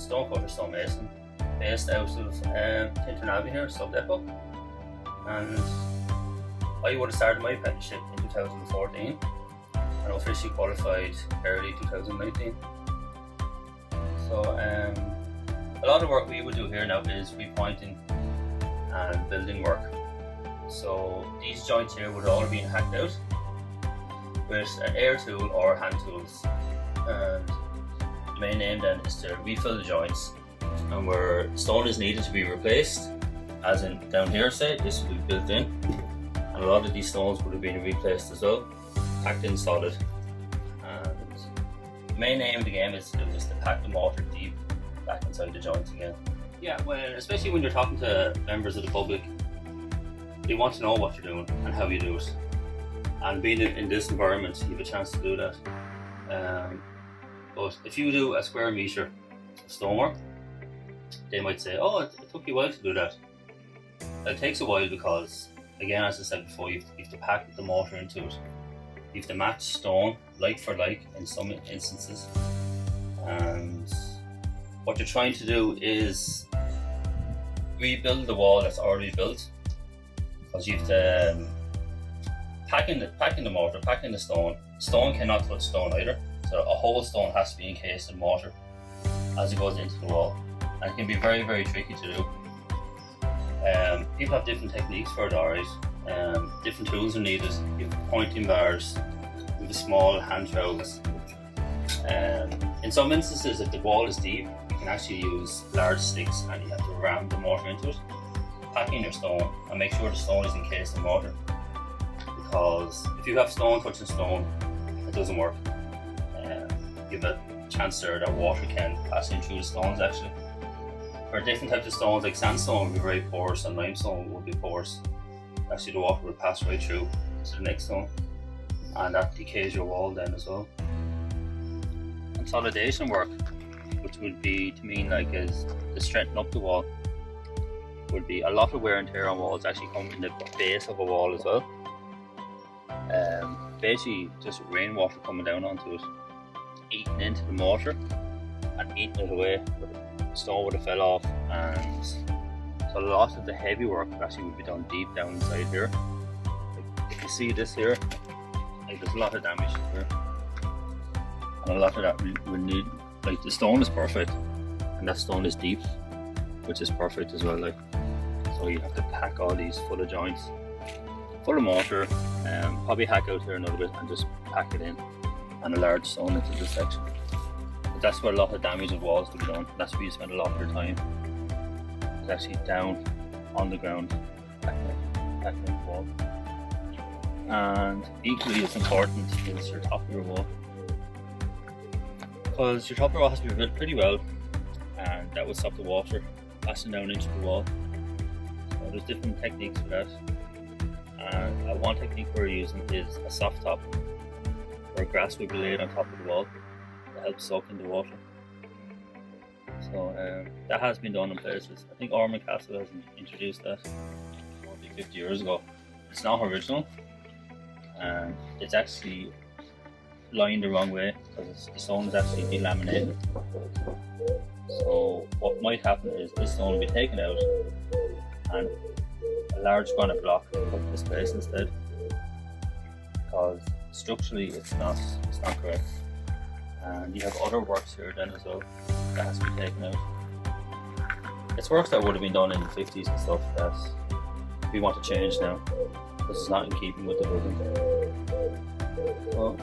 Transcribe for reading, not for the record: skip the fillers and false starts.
Stonecutter Stonemason, based out of Tintern Abbey here, Sub Depot, and I would have started my apprenticeship in 2014 and officially qualified early 2019. So a lot of work we would do here now is repointing and building work. So these joints here would all have been hacked out with an air tool or hand tools, and the main aim then is to refill the joints, and where stone is needed to be replaced, as in down here say, this will be built in, and a lot of these stones would have been replaced as well, packed in solid. And the main aim of the game is just to pack the mortar deep back inside the joints again. Yeah, especially when you're talking to members of the public, they want to know what you're doing and how you do it. And being in this environment, you have a chance to do that. But if you do a square metre of stonework, they might say, oh, it took you a while to do that. It takes a while because, again, as I said before, you have to pack the mortar into it. You have to match stone, like for like, in some instances. And what you're trying to do is rebuild the wall that's already built, because you have to packing the mortar, packing the stone. Stone cannot touch stone either, so a whole stone has to be encased in mortar as it goes into the wall, and it can be very, very tricky to do. People have different techniques for it, alright. Different tools are needed. You have pointing bars, you have small hand trowels. In some instances, if the wall is deep, you can actually use large sticks and you have to ram the mortar into it, packing your stone, and make sure the stone is encased in mortar. Because if you have stone touching stone, it doesn't work. You have a chance there that water can pass in through the stones actually. For different types of stones, like sandstone would be very porous and limestone would be porous. Actually the water would pass right through to the next stone, and that decays your wall then as well. Consolidation work, which would be to mean like as to strengthen up the wall, would be a lot of wear and tear on walls actually come in the base of a wall as well. Basically just rainwater coming down onto it, eating into the mortar and eating it away. The stone would have fell off, and so a lot of the heavy work actually would be done deep down inside here. Like if you see this here, like there's a lot of damage here, and a lot of that we need. Like the stone is perfect, and that stone is deep, which is perfect as well. Like so, you have to pack all these full of joints, full of mortar, probably hack out here a little bit and just pack it in, and a large stone into this section. But that's where a lot of damage of walls can be done. That's where you spend a lot of your time. It's actually down on the ground, packing the wall. And equally as important is your top of your wall, because your top of your wall has to be built pretty well, and that will stop the water passing down into the wall. So there's different techniques for that. And one technique we're using is a soft top, where grass will be laid on top of the wall to help soak in the water. So that has been done in places. I think Ormond Castle has introduced that maybe 50 years ago. It's not original, and it's actually lined the wrong way because the stone is actually delaminated. So what might happen is this stone will be taken out and a large granite block put in this place instead, because structurally it's not correct. And you have other works here then as well that has to be taken out. It's works that would have been done in the 50s and stuff that we want to change now, because it's not in keeping with the building. Well,